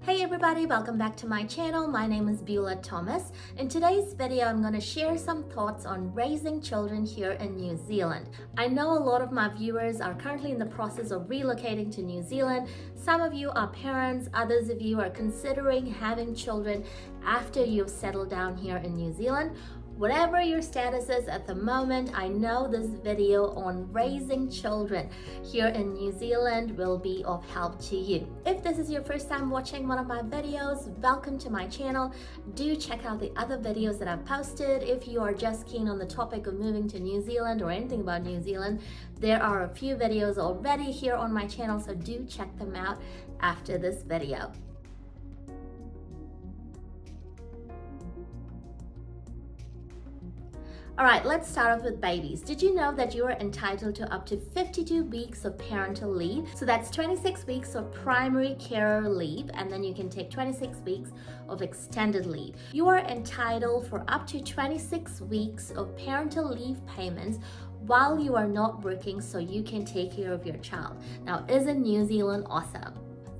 Hey everybody, welcome back to my channel. My name is Beulah Thomas. In today's video, I'm going to share some thoughts on raising children here in New Zealand. I know a lot of my viewers are currently in the process of relocating to New Zealand. Some of you are parents, others of you are considering having children after you've settled down here in New Zealand. Whatever your status is at the moment, I know this video on raising children here in New Zealand will be of help to you. If this is your first time watching one of my videos, welcome to my channel. Do check out the other videos that I've posted. If you are just keen on the topic of moving to New Zealand or anything about New Zealand, there are a few videos already here on my channel, so do check them out after this video. All right, let's start off with babies. Did you know that you are entitled to up to 52 weeks of parental leave? So that's 26 weeks of primary care leave, and then you can take 26 weeks of extended leave. You are entitled for up to 26 weeks of parental leave payments while you are not working, so you can take care of your child. Now, isn't New Zealand awesome?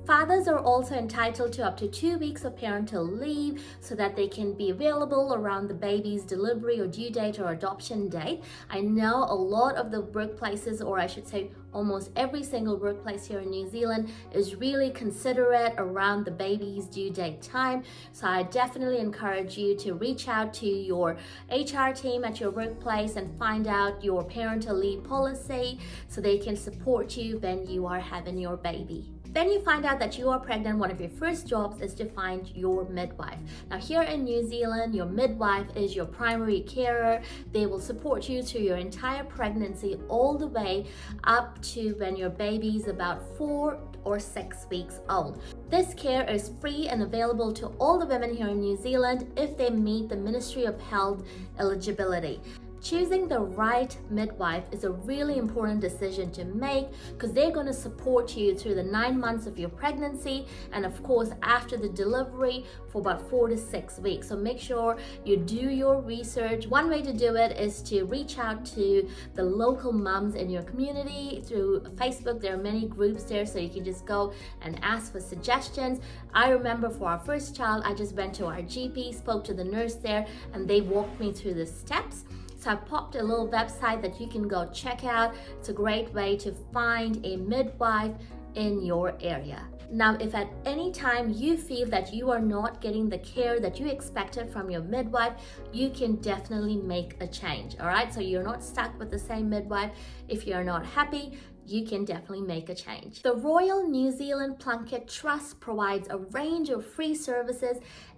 Fathers are also entitled to up to 2 weeks of parental leave so that they can be available around the baby's delivery or due date or adoption date. I know a lot of the workplaces, or I should say almost every single workplace here in New Zealand, is really considerate around the baby's due date time. So I definitely encourage you to reach out to your HR team at your workplace and find out your parental leave policy so they can support you when you are having your baby. Then you find out that you are pregnant. One of your first jobs is to find your midwife. Now here in New Zealand, your midwife is your primary carer. They will support you through your entire pregnancy all the way up to when your baby is about 4 or 6 weeks old. This care is free and available to all the women here in New Zealand if they meet the Ministry of Health eligibility. Choosing the right midwife is a really important decision to make because they're going to support you through the 9 months of your pregnancy and of course after the delivery for about 4 to 6 weeks. So make sure you do your research. One way to do it is to reach out to the local mums in your community through Facebook. There are many groups there, so you can just go and ask for suggestions. I remember for our first child, I just went to our GP, spoke to the nurse there, and they walked me through the steps. So I popped a little website that you can go check out. It's a great way to find a midwife in your area. Now, if at any time you feel that you are not getting the care that you expected from your midwife, you can definitely make a change, all right? So you're not stuck with the same midwife. If you're not happy, you can definitely make a change. The Royal New Zealand Plunket Trust provides a range of free services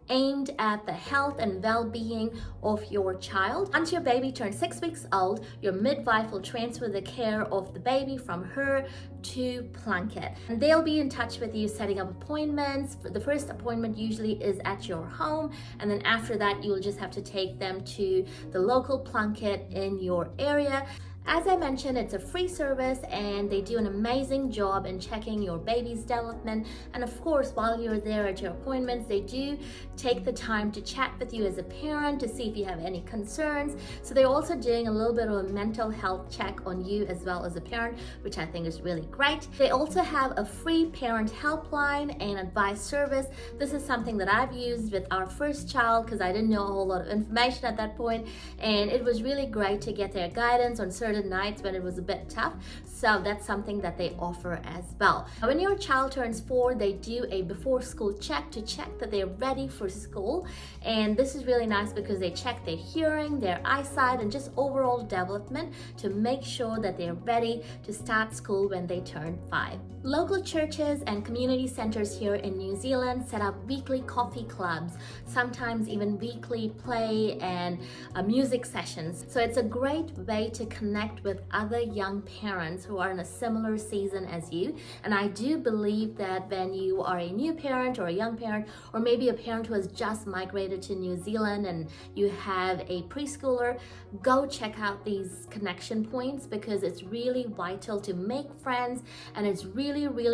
aimed at the health and well-being of your child. Once your baby turns 6 weeks old, your midwife will transfer the care of the baby from her to Plunket. And they'll be in touch with you setting up appointments. The first appointment usually is at your home, and then after that, you'll just have to take them to the local Plunket in your area. As I mentioned, it's a free service and they do an amazing job in checking your baby's development. And of course, while you're there at your appointments, they do take the time to chat with you as a parent to see if you have any concerns. So they're also doing a little bit of a mental health check on you as well as a parent, which I think is really great. They also have a free parent helpline and advice service. This is something that I've used with our first child because I didn't know a whole lot of information at that point, and it was really great to get their guidance on certain nights when it was a bit tough. So that's something that they offer as well. When your child turns 4, they do a before school check to check that they're ready for school. And this is really nice because they check their hearing, their eyesight, and just overall development to make sure that they're ready to start school when they turn 5. Local churches and community centers here in New Zealand set up weekly coffee clubs, sometimes even weekly play and music sessions. So it's a great way to connect with other young parents who are in a similar season as you. And I do believe that when you are a new parent or a young parent, or maybe a parent who has just migrated to New Zealand and you have a preschooler, go check out these connection points because it's really vital to make friends, and it's really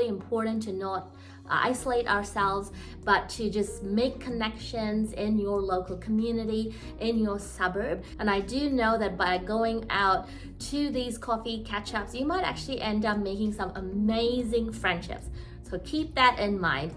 important to not isolate ourselves, but to just make connections in your local community, in your suburb. And I do know that by going out to these coffee catch-ups, you might actually end up making some amazing friendships. So keep that in mind.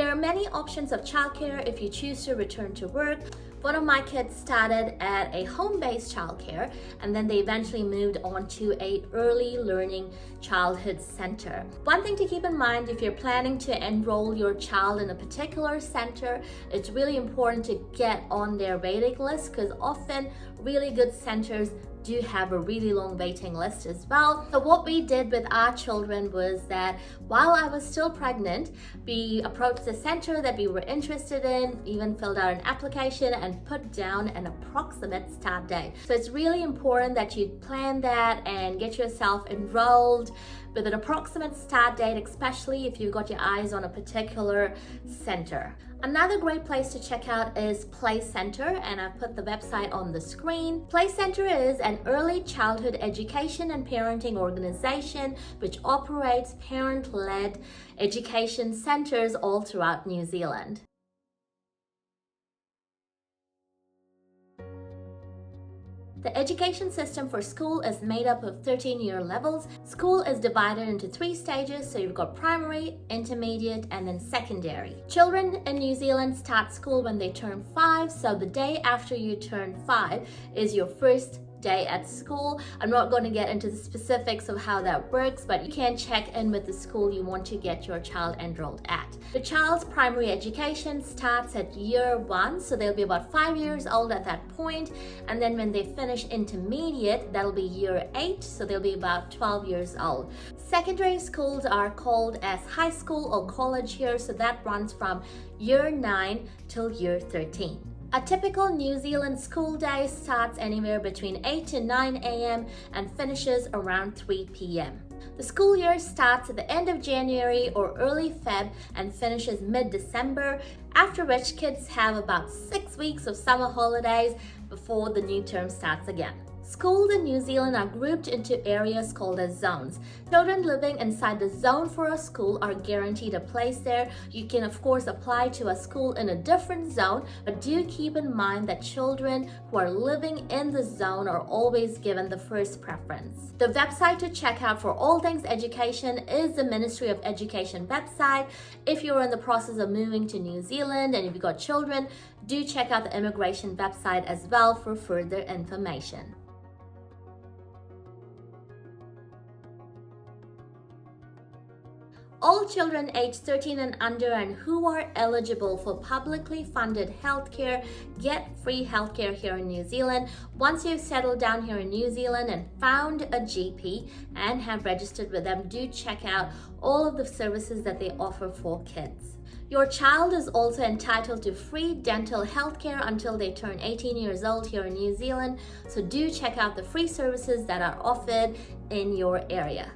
there are many options of childcare if you choose to return to work. One of my kids started at a home-based childcare, and then they eventually moved on to a early learning childhood center. One thing to keep in mind, if you're planning to enroll your child in a particular center, it's really important to get on their waiting list, because often really good centers do have a really long waiting list as well. So what we did with our children was that while I was still pregnant, we approached the center that we were interested in, even filled out an application and put down an approximate start date. So it's really important that you plan that and get yourself enrolled with an approximate start date, especially if you've got your eyes on a particular center. Another great place to check out is Play Center, and I've put the website on the screen. Play Center is an early childhood education and parenting organization which operates parent-led education centers all throughout New Zealand. The education system for school is made up of 13-year levels. School is divided into 3 stages, so you've got primary, intermediate, and then secondary. Children in New Zealand start school when they turn 5, so the day after you turn 5 is your first day at school. I'm not going to get into the specifics of how that works, but you can check in with the school you want to get your child enrolled at. The child's primary education starts at year 1, so they'll be about 5 years old at that point, and then when they finish intermediate, that'll be year 8, so they'll be about 12 years old. Secondary schools are called as high school or college here, so that runs from year 9 till year 13. A typical New Zealand school day starts anywhere between 8 to 9 a.m. and finishes around 3 p.m. The school year starts at the end of January or early Feb and finishes mid-December, after which kids have about 6 weeks of summer holidays before the new term starts again. Schools in New Zealand are grouped into areas called as zones. Children living inside the zone for a school are guaranteed a place there. You can of course apply to a school in a different zone, but do keep in mind that children who are living in the zone are always given the first preference. The website to check out for all things education is the Ministry of Education website. If you're in the process of moving to New Zealand and if you've got children, do check out the immigration website as well for further information. All children aged 13 and under and who are eligible for publicly funded healthcare get free healthcare here in New Zealand. Once you've settled down here in New Zealand and found a GP and have registered with them, do check out all of the services that they offer for kids. Your child is also entitled to free dental healthcare until they turn 18 years old here in New Zealand, so do check out the free services that are offered in your area.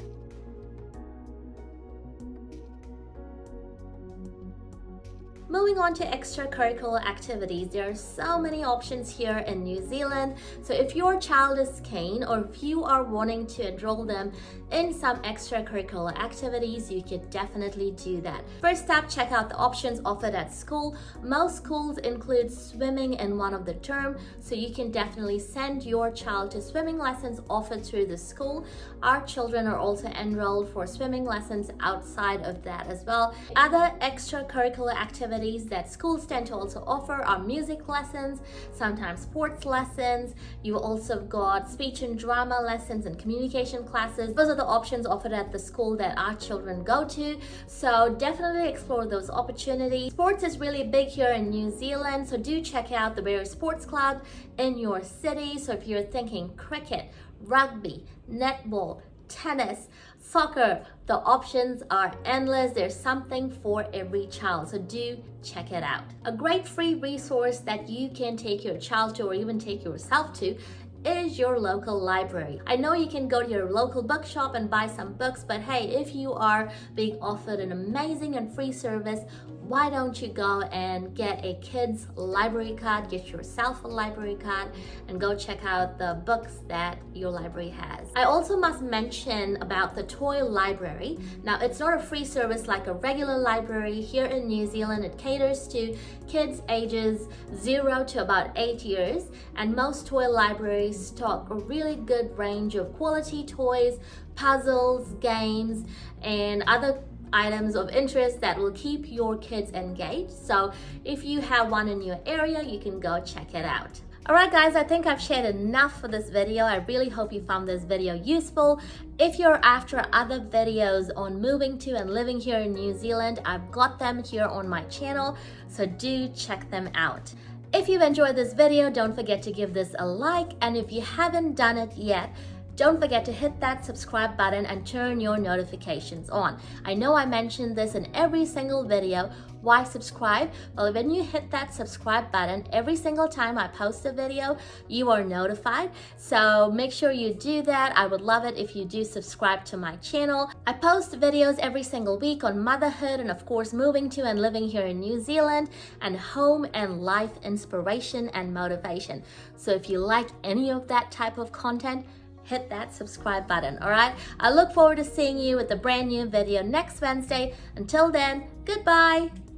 Moving on to extracurricular activities, there are so many options here in New Zealand. So if your child is keen or if you are wanting to enroll them in some extracurricular activities, you could definitely do that. First up, check out the options offered at school. Most schools include swimming in one of the term, so you can definitely send your child to swimming lessons offered through the school. Our children are also enrolled for swimming lessons outside of that as well. Other extracurricular activities that schools tend to also offer are music lessons, sometimes sports lessons. You also got speech and drama lessons and communication classes. Those are the options offered at the school that our children go to, so definitely explore those opportunities. Sports is really big here in New Zealand, so do check out the various sports clubs in your city. So if you're thinking cricket, rugby, netball, tennis, soccer, the options are endless. There's something for every child, so do check it out. A great free resource that you can take your child to or even take yourself to is your local library. I know you can go to your local bookshop and buy some books, but hey, if you are being offered an amazing and free service, why don't you go and get a kid's library card, get yourself a library card, and go check out the books that your library has. I also must mention about the toy library. Now, it's not a free service like a regular library. Here in New Zealand, it caters to kids ages 0 to about 8 years, and most toy libraries stock a really good range of quality toys, puzzles, games, and other items of interest that will keep your kids engaged. So if you have one in your area, you can go check it out. Alright guys, I think I've shared enough for this video. I really hope you found this video useful. If you're after other videos on moving to and living here in New Zealand, I've got them here on my channel, so do check them out. If you've enjoyed this video, don't forget to give this a like, and if you haven't done it yet, don't forget to hit that subscribe button and turn your notifications on. I know I mentioned this in every single video. Why subscribe? Well, when you hit that subscribe button, every single time I post a video, you are notified. So make sure you do that. I would love it if you do subscribe to my channel. I post videos every single week on motherhood and of course moving to and living here in New Zealand and home and life inspiration and motivation. So if you like any of that type of content, hit that subscribe button, all right? I look forward to seeing you with a brand new video next Wednesday. Until then, goodbye.